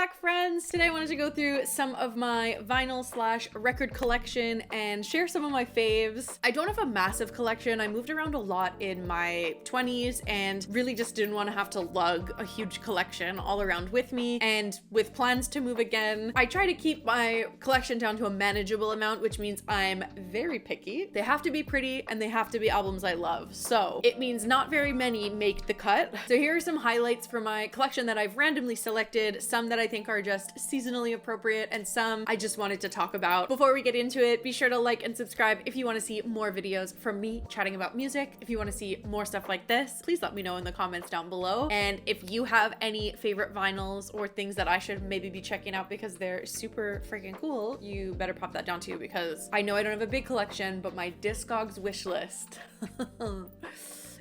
back, friends. Today I wanted to go through some of my vinyl slash record collection and share some of my faves. I don't have a massive collection. I moved around a lot in my 20s and really just didn't want to have to lug a huge collection all around with me. And with plans to move again, I try to keep my collection down to a manageable amount, which means I'm very picky. They have to be pretty and they have to be albums I love. So it means not very many make the cut. So here are some highlights for my collection that I've randomly selected, some that I think are just seasonally appropriate, and some I just wanted to talk about. Before we get into it, be sure to like and subscribe if you want to see more videos from me chatting about music. If you want to see more stuff like this, please let me know in the comments down below. And if you have any favorite vinyls or things that I should maybe be checking out because they're super freaking cool, you better pop that down too, because I know I don't have a big collection, but my Discogs wish list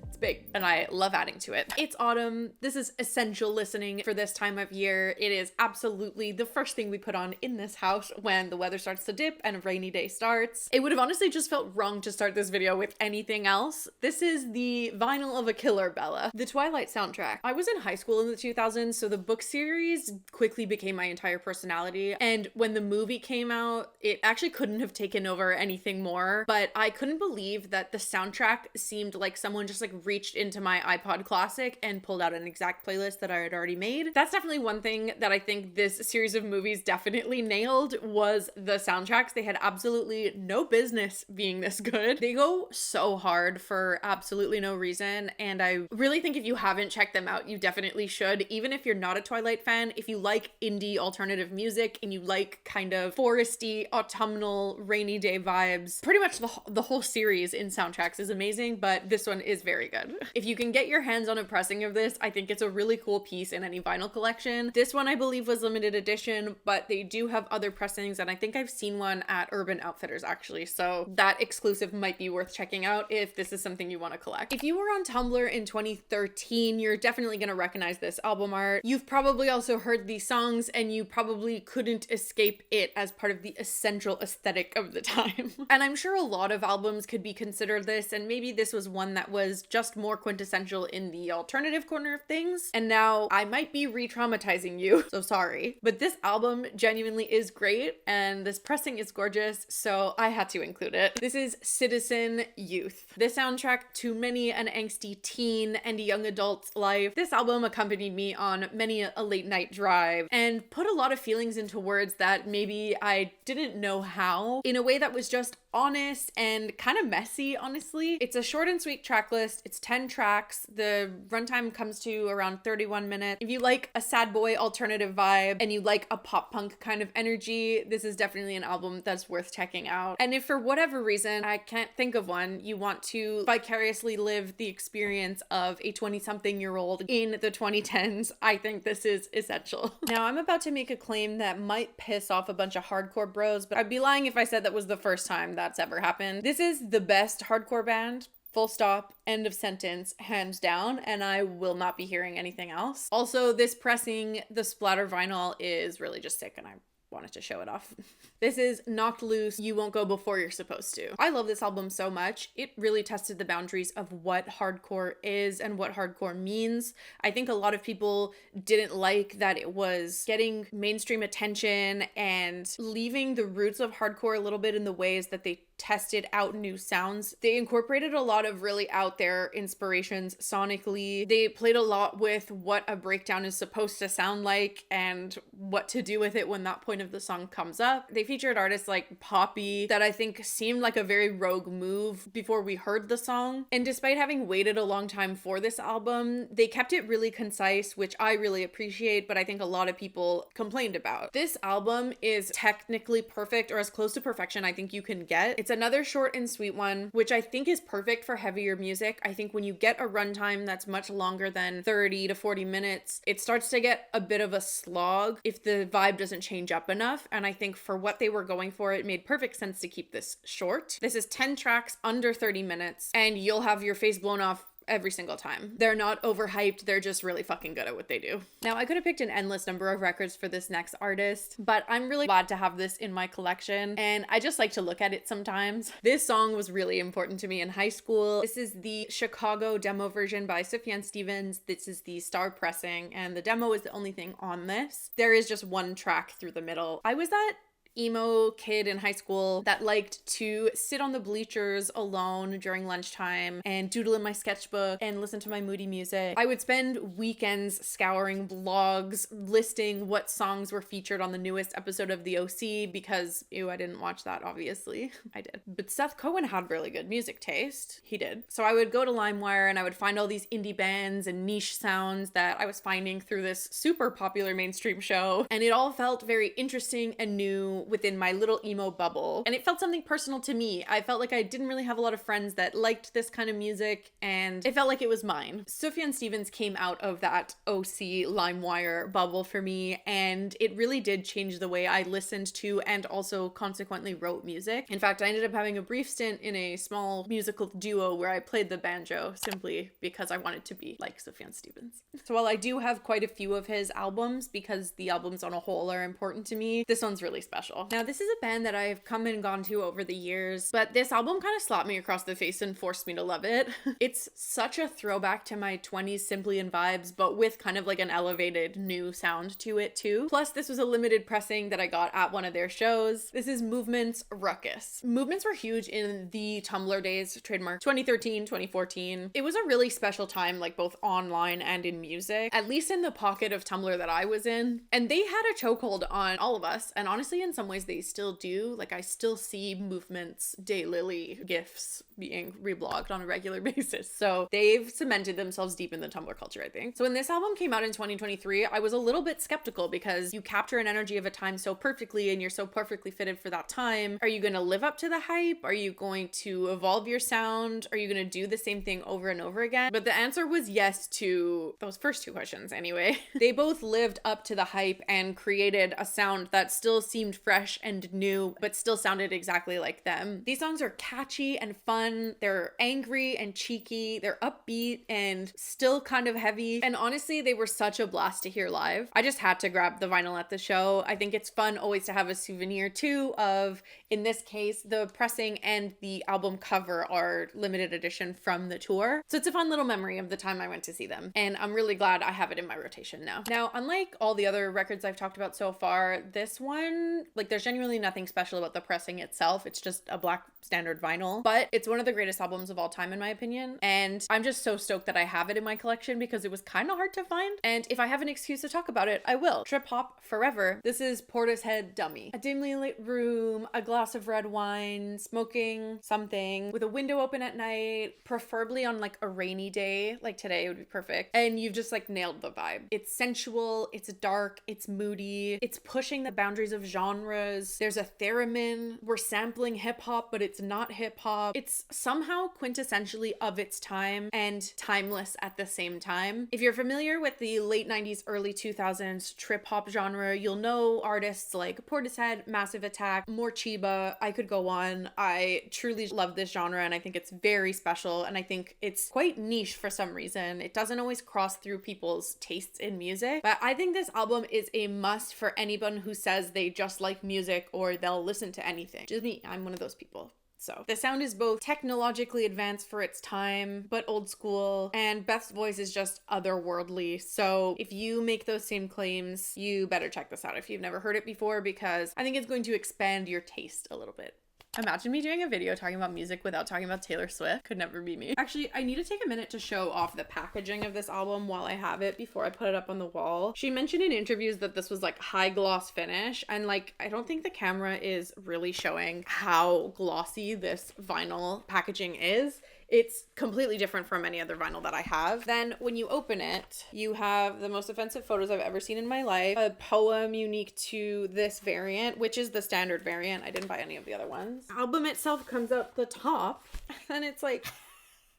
it's big and I love adding to it. It's autumn. This is essential listening for this time of year. It is absolutely the first thing we put on in this house when the weather starts to dip and a rainy day starts. It would have honestly just felt wrong to start this video with anything else. This is the vinyl of a killer, Bella. The Twilight soundtrack. I was in high school in the 2000s, so the book series quickly became my entire personality. And when the movie came out, it actually couldn't have taken over anything more, but I couldn't believe that the soundtrack seemed like someone just like reached into my iPod Classic and pulled out an exact playlist that I had already made. That's definitely one thing that I think this series of movies definitely nailed, was the soundtracks. They had absolutely no business being this good. They go so hard for absolutely no reason, and I really think if you haven't checked them out, you definitely should. Even if you're not a Twilight fan, if you like indie alternative music and you like kind of foresty, autumnal, rainy day vibes, pretty much the whole series in soundtracks is amazing, but this one is very good. If you can get your hands on a pressing of this, I think it's a really cool piece in any vinyl collection. This one I believe was limited edition, but they do have other pressings, and I think I've seen one at Urban Outfitters actually, so that exclusive might be worth checking out if this is something you want to collect. If you were on Tumblr in 2013, you're definitely going to recognize this album art. You've probably also heard these songs, and you probably couldn't escape it as part of the essential aesthetic of the time. And I'm sure a lot of albums could be considered this, and maybe this was one that was just more quintessential in the alternative corner of things. And now I might be re-traumatizing you, so sorry. But this album genuinely is great, and this pressing is gorgeous, so I had to include it. This is Citizen Youth. This soundtrack to many an angsty teen and young adult's life. This album accompanied me on many a late night drive and put a lot of feelings into words that maybe I didn't know how, in a way that was just honest and kind of messy, honestly. It's a short and sweet track list. It's 10 tracks. The runtime comes to around 31 minutes. If you like a sad boy alternative vibe and you like a pop punk kind of energy, this is definitely an album that's worth checking out. And if for whatever reason, I can't think of one, you want to vicariously live the experience of a 20-something-year-old in the 2010s, I think this is essential. Now, I'm about to make a claim that might piss off a bunch of hardcore bros, but I'd be lying if I said that was the first time that's ever happened. This is the best hardcore band. Full stop, end of sentence, hands down, and I will not be hearing anything else. Also, this pressing, the splatter vinyl, is really just sick, and I wanted to show it off. This is Knocked Loose, You Won't Go Before You're Supposed to. I love this album so much. It really tested the boundaries of what hardcore is and what hardcore means. I think a lot of people didn't like that it was getting mainstream attention and leaving the roots of hardcore a little bit in the ways that they tested out new sounds. They incorporated a lot of really out there inspirations sonically. They played a lot with what a breakdown is supposed to sound like and what to do with it when that point of the song comes up. They featured artists like Poppy that I think seemed like a very rogue move before we heard the song. And despite having waited a long time for this album, they kept it really concise, which I really appreciate, but I think a lot of people complained about. This album is technically perfect, or as close to perfection I think you can get. It's another short and sweet one, which I think is perfect for heavier music. I think when you get a runtime that's much longer than 30 to 40 minutes, it starts to get a bit of a slog if the vibe doesn't change up enough. And I think for what they were going for, it made perfect sense to keep this short. This is 10 tracks under 30 minutes, and you'll have your face blown off every single time. They're not overhyped, they're just really fucking good at what they do. Now, I could have picked an endless number of records for this next artist, but I'm really glad to have this in my collection, and I just like to look at it sometimes. This song was really important to me in high school. This is the Chicago demo version by Sufjan Stevens. This is the star pressing, and the demo is the only thing on this. There is just one track through the middle. I was that emo kid in high school that liked to sit on the bleachers alone during lunchtime and doodle in my sketchbook and listen to my moody music. I would spend weekends scouring blogs listing what songs were featured on the newest episode of the OC because, ew, I didn't watch that, obviously. I did. But Seth Cohen had really good music taste. He did. So I would go to LimeWire and I would find all these indie bands and niche sounds that I was finding through this super popular mainstream show, and it all felt very interesting and new within my little emo bubble, and it felt something personal to me. I felt like I didn't really have a lot of friends that liked this kind of music, and it felt like it was mine. Sufjan Stevens came out of that OC LimeWire bubble for me, and it really did change the way I listened to and also consequently wrote music. In fact, I ended up having a brief stint in a small musical duo where I played the banjo simply because I wanted to be like Sufjan Stevens. So while I do have quite a few of his albums, because the albums on a whole are important to me, this one's really special. Now, this is a band that I've come and gone to over the years, but this album kind of slapped me across the face and forced me to love it. It's such a throwback to my 20s Simply in vibes, but with kind of like an elevated new sound to it too. Plus, this was a limited pressing that I got at one of their shows. This is Movement's Ruckus. Movements were huge in the Tumblr days, trademark 2013, 2014. It was a really special time, like both online and in music, at least in the pocket of Tumblr that I was in. And they had a chokehold on all of us, and honestly, in some ways they still do. Like, I still see Movement's Daylily gifs being reblogged on a regular basis. So they've cemented themselves deep in the Tumblr culture, I think. So when this album came out in 2023, I was a little bit skeptical because you capture an energy of a time so perfectly and you're so perfectly fitted for that time. Are you going to live up to the hype? Are you going to evolve your sound? Are you going to do the same thing over and over again? But the answer was yes to those first two questions anyway. They both lived up to the hype and created a sound that still seemed fresh and new, but still sounded exactly like them. These songs are catchy and fun. They're angry and cheeky. They're upbeat and still kind of heavy. And honestly, they were such a blast to hear live. I just had to grab the vinyl at the show. I think it's fun always to have a souvenir too of, in this case, the pressing and the album cover are limited edition from the tour. So it's a fun little memory of the time I went to see them. And I'm really glad I have it in my rotation now. Now, unlike all the other records I've talked about so far, this one, like, there's genuinely nothing special about the pressing itself. It's just a black standard vinyl, but it's one of the greatest albums of all time in my opinion. And I'm just so stoked that I have it in my collection because it was kind of hard to find. And if I have an excuse to talk about it, I will. Trip hop forever. This is Portishead Dummy. A dimly lit room, a glass of red wine, smoking something with a window open at night, preferably on like a rainy day, like today would be perfect. And you've just like nailed the vibe. It's sensual, it's dark, it's moody, it's pushing the boundaries of genres. There's a theremin. We're sampling hip hop, but it's not hip hop. It's somehow quintessentially of its time and timeless at the same time. If you're familiar with the late 90s, early 2000s trip hop genre, you'll know artists like Portishead, Massive Attack, Morcheeba. I could go on. I truly love this genre and I think it's very special, and I think it's quite niche for some reason. It doesn't always cross through people's tastes in music, but I think this album is a must for anyone who says they just like music or they'll listen to anything. Just me, I'm one of those people. So the sound is both technologically advanced for its time, but old school, and Beth's voice is just otherworldly. So if you make those same claims, you better check this out if you've never heard it before, because I think it's going to expand your taste a little bit. Imagine me doing a video talking about music without talking about Taylor Swift. Could never be me. Actually, I need to take a minute to show off the packaging of this album while I have it before I put it up on the wall. She mentioned in interviews that this was like high gloss finish, and like I don't think the camera is really showing how glossy this vinyl packaging is. It's completely different from any other vinyl that I have. Then when you open it, you have the most offensive photos I've ever seen in my life, a poem unique to this variant, which is the standard variant. I didn't buy any of the other ones. The album itself comes out the top, and it's like,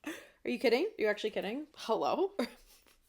are you kidding? Are you actually kidding? Hello?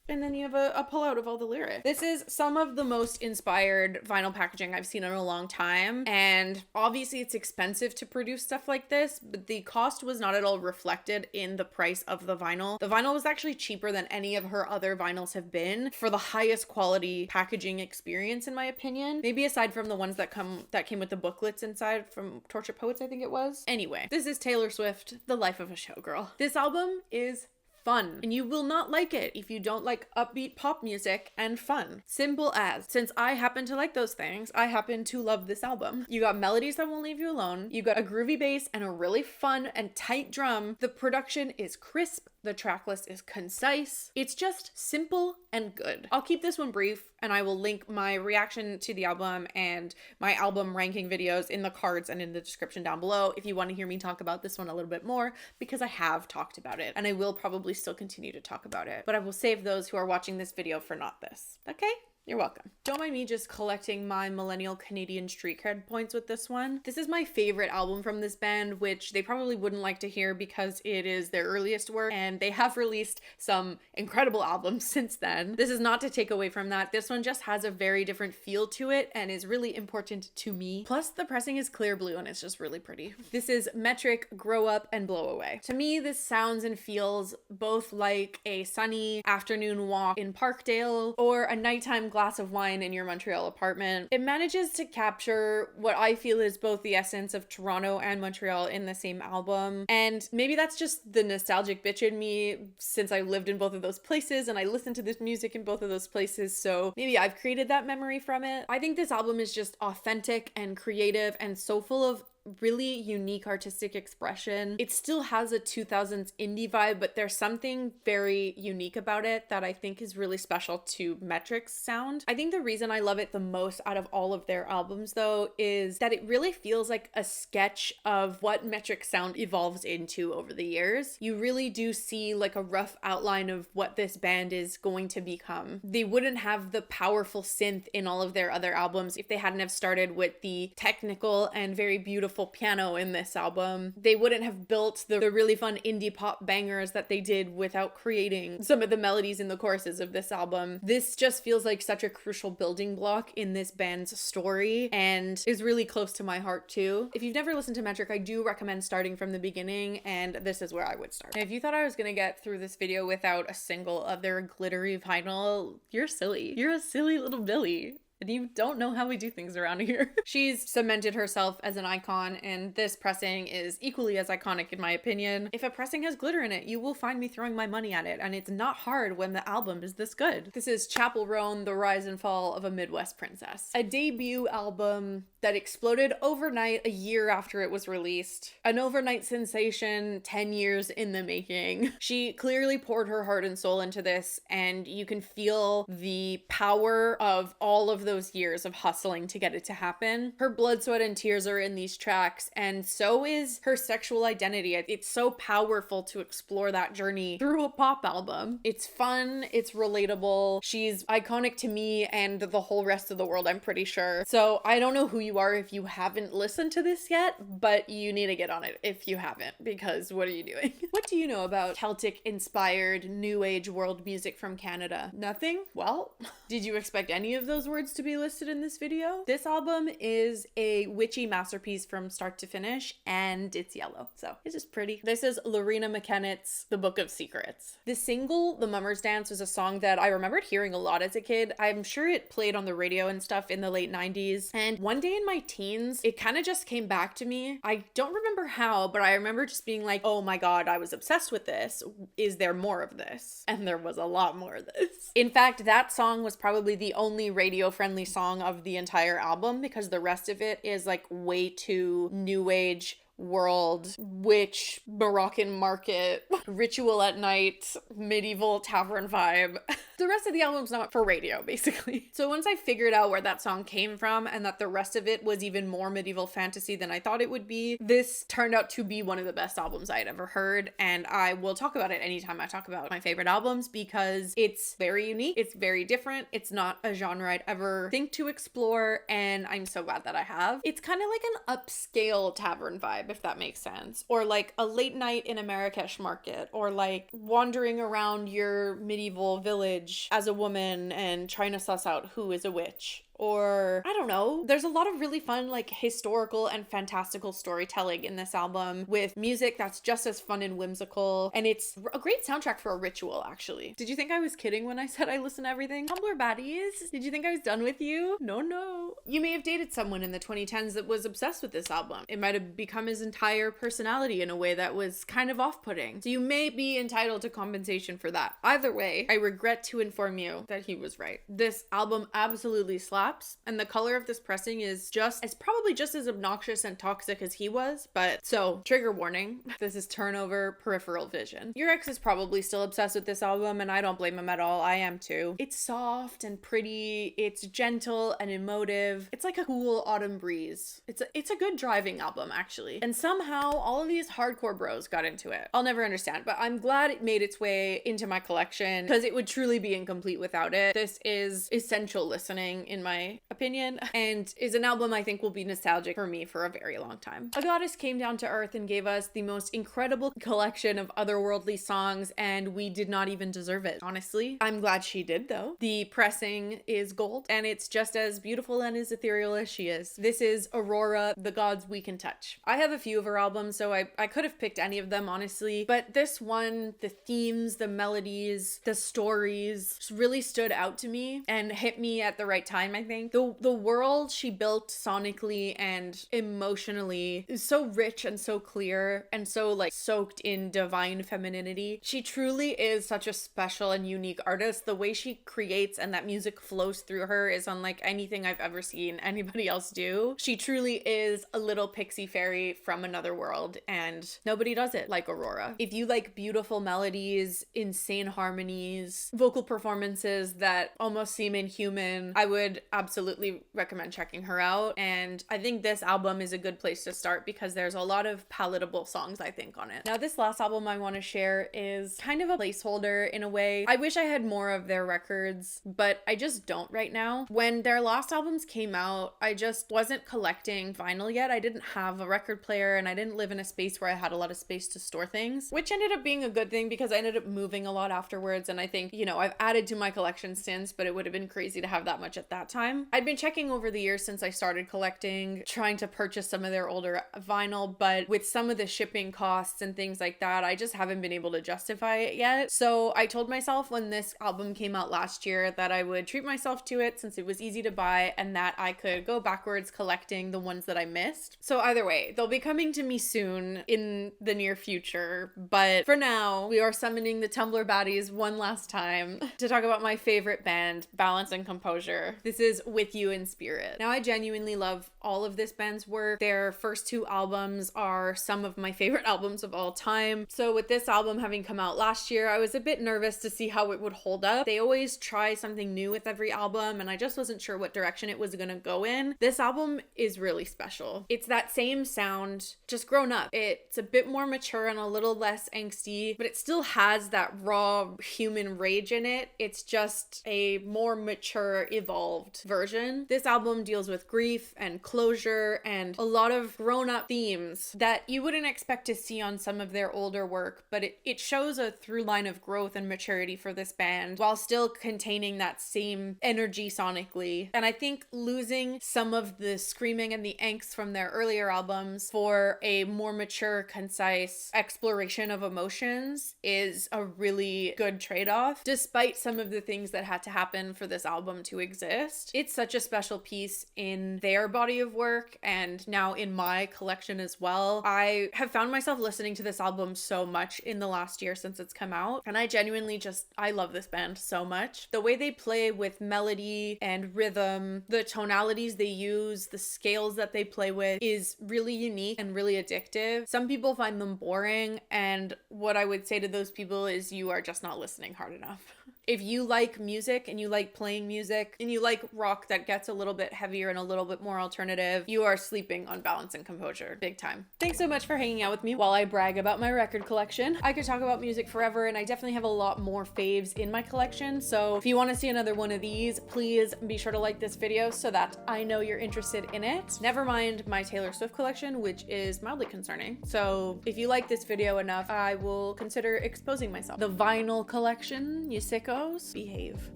And then you have a pullout of all the lyrics. This is some of the most inspired vinyl packaging I've seen in a long time. And obviously it's expensive to produce stuff like this, but the cost was not at all reflected in the price of the vinyl. The vinyl was actually cheaper than any of her other vinyls have been for the highest quality packaging experience, in my opinion. Maybe aside from the ones that came with the booklets inside from Torture Poets, I think it was. Anyway, this is Taylor Swift, The Life of a Showgirl. This album is fun, and you will not like it if you don't like upbeat pop music and fun. Simple as. Since I happen to like those things, I happen to love this album. You got melodies that won't leave you alone. You got a groovy bass and a really fun and tight drum. The production is crisp. The track list is concise. It's just simple and good. I'll keep this one brief, and I will link my reaction to the album and my album ranking videos in the cards and in the description down below if you want to hear me talk about this one a little bit more, because I have talked about it and I will probably still continue to talk about it, but I will save those who are watching this video for not this. Okay? You're welcome. Don't mind me just collecting my millennial Canadian street cred points with this one. This is my favorite album from this band, which they probably wouldn't like to hear because it is their earliest work, and they have released some incredible albums since then. This is not to take away from that. This one just has a very different feel to it and is really important to me. Plus, the pressing is clear blue and it's just really pretty. This is Metric, Grow Up, and Blow Away. To me, this sounds and feels both like a sunny afternoon walk in Parkdale or a nighttime glass of wine in your Montreal apartment. It manages to capture what I feel is both the essence of Toronto and Montreal in the same album. And maybe that's just the nostalgic bitch in me, since I lived in both of those places and I listened to this music in both of those places, so maybe I've created that memory from it. I think this album is just authentic and creative and so full of really unique artistic expression. It still has a 2000s indie vibe, but there's something very unique about it that I think is really special to Metric's sound. I think the reason I love it the most out of all of their albums, though, is that it really feels like a sketch of what Metric's sound evolves into over the years. You really do see like a rough outline of what this band is going to become. They wouldn't have the powerful synth in all of their other albums if they hadn't have started with the technical and very beautiful piano in this album. They wouldn't have built the really fun indie pop bangers that they did without creating some of the melodies in the choruses of this album. This just feels like such a crucial building block in this band's story and is really close to my heart too. If you've never listened to Metric, I do recommend starting from the beginning, and this is where I would start. And if you thought I was gonna get through this video without a single of their glittery vinyl, you're silly. You're a silly little Billy. And you don't know how we do things around here. She's cemented herself as an icon, and this pressing is equally as iconic in my opinion. If a pressing has glitter in it, you will find me throwing my money at it, and it's not hard when the album is this good. This is Chappell Roan, The Rise and Fall of a Midwest Princess. A debut album that exploded overnight a year after it was released. An overnight sensation 10 years in the making. She clearly poured her heart and soul into this, and you can feel the power of all of those years of hustling to get it to happen. Her blood, sweat, and tears are in these tracks, and so is her sexual identity. It's so powerful to explore that journey through a pop album. It's fun, it's relatable, she's iconic to me and the whole rest of the world, I'm pretty sure. So I don't know who you are if you haven't listened to this yet, but you need to get on it if you haven't, because what are you doing? What do you know about Celtic-inspired new age world music from Canada? Nothing? Well, did you expect any of those words to be listed in this video? This album is a witchy masterpiece from start to finish, and it's yellow, so it's just pretty. This is Loreena McKennitt's The Book of Secrets. The single, The Mummer's Dance, was a song that I remembered hearing a lot as a kid. I'm sure it played on the radio and stuff in the late 90s, and one day in my teens, it kind of just came back to me. I don't remember how, but I remember just being like, oh my god, I was obsessed with this. Is there more of this? And there was a lot more of this. In fact, that song was probably the only radio-friendly song of the entire album, because the rest of it is like way too new age, world, witch, Moroccan market, ritual at night, medieval tavern vibe. The rest of the album's not for radio, basically. So once I figured out where that song came from and that the rest of it was even more medieval fantasy than I thought it would be, this turned out to be one of the best albums I had ever heard, and I will talk about it anytime I talk about my favorite albums because it's very unique, it's very different, it's not a genre I'd ever think to explore, and I'm so glad that I have. It's kind of like an upscale tavern vibe. vibe, if that makes sense. Or like a late night in a Marrakesh market, or like wandering around your medieval village as a woman and trying to suss out who is a witch. Or, I don't know, there's a lot of really fun, like, historical and fantastical storytelling in this album with music that's just as fun and whimsical, and it's a great soundtrack for a ritual, actually. Did you think I was kidding when I said I listen to everything? Tumblr baddies? Did you think I was done with you? No. You may have dated someone in the 2010s that was obsessed with this album. It might have become his entire personality in a way that was kind of off-putting. So you may be entitled to compensation for that. Either way, I regret to inform you that he was right. This album absolutely slaps. And the color of this pressing is probably just as obnoxious and toxic as he was, but so, trigger warning, this is Turnover Peripheral Vision. Your ex is probably still obsessed with this album, and I don't blame him at all. I am too. It's soft and pretty, it's gentle and emotive. It's like a cool autumn breeze. It's a good driving album, actually. And somehow all of these hardcore bros got into it. I'll never understand, but I'm glad it made its way into my collection because it would truly be incomplete without it. This is essential listening in my opinion, and is an album I think will be nostalgic for me for a very long time. A goddess came down to earth and gave us the most incredible collection of otherworldly songs, and we did not even deserve it, honestly. I'm glad she did, though. The pressing is gold, and it's just as beautiful and as ethereal as she is. This is Aurora, The Gods We Can Touch. I have a few of her albums, so I could have picked any of them, honestly, but this one, the themes, the melodies, the stories really stood out to me and hit me at the right time, I think. The world she built sonically and emotionally is so rich and so clear and so like soaked in divine femininity. She truly is such a special and unique artist. The way she creates and that music flows through her is unlike anything I've ever seen anybody else do. She truly is a little pixie fairy from another world, and nobody does it like Aurora. If you like beautiful melodies, insane harmonies, vocal performances that almost seem inhuman, I would absolutely recommend checking her out. And I think this album is a good place to start because there's a lot of palatable songs, I think, on it. Now, this last album I want to share is kind of a placeholder in a way. I wish I had more of their records, but I just don't right now. When their last albums came out, I just wasn't collecting vinyl yet. I didn't have a record player, and I didn't live in a space where I had a lot of space to store things, which ended up being a good thing because I ended up moving a lot afterwards. And I think, you know, I've added to my collection since, but it would have been crazy to have that much at that time. I'd been checking over the years since I started collecting, trying to purchase some of their older vinyl, but with some of the shipping costs and things like that, I just haven't been able to justify it yet. So I told myself when this album came out last year that I would treat myself to it since it was easy to buy, and that I could go backwards collecting the ones that I missed. So either way, they'll be coming to me soon in the near future, but for now, we are summoning the Tumblr baddies one last time to talk about my favorite band, Balance and Composure. This is With You in Spirit. Now, I genuinely love all of this band's work. Their first two albums are some of my favorite albums of all time. So with this album having come out last year, I was a bit nervous to see how it would hold up. They always try something new with every album, and I just wasn't sure what direction it was gonna go in. This album is really special. It's that same sound, just grown up. It's a bit more mature and a little less angsty, but it still has that raw human rage in it. It's just a more mature, evolved version. This album deals with grief and closure and a lot of grown-up themes that you wouldn't expect to see on some of their older work, but it shows a through line of growth and maturity for this band while still containing that same energy sonically. And I think losing some of the screaming and the angst from their earlier albums for a more mature, concise exploration of emotions is a really good trade-off, despite some of the things that had to happen for this album to exist. It's such a special piece in their body of work and now in my collection as well. I have found myself listening to this album so much in the last year since it's come out, and I genuinely I love this band so much. The way they play with melody and rhythm, the tonalities they use, the scales that they play with is really unique and really addictive. Some people find them boring, and what I would say to those people is you are just not listening hard enough. If you like music and you like playing music and you like rock that gets a little bit heavier and a little bit more alternative, you are sleeping on Balance and Composure. Big time. Thanks so much for hanging out with me while I brag about my record collection. I could talk about music forever, and I definitely have a lot more faves in my collection. So if you want to see another one of these, please be sure to like this video so that I know you're interested in it. Never mind my Taylor Swift collection, which is mildly concerning. So if you like this video enough, I will consider exposing myself. The vinyl collection, you sickos, behave.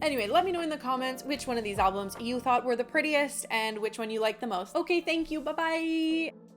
Anyway, let me know in the comments which one of these albums you thought were the prettiest and which one you liked the most. Okay, thank you. Bye-bye.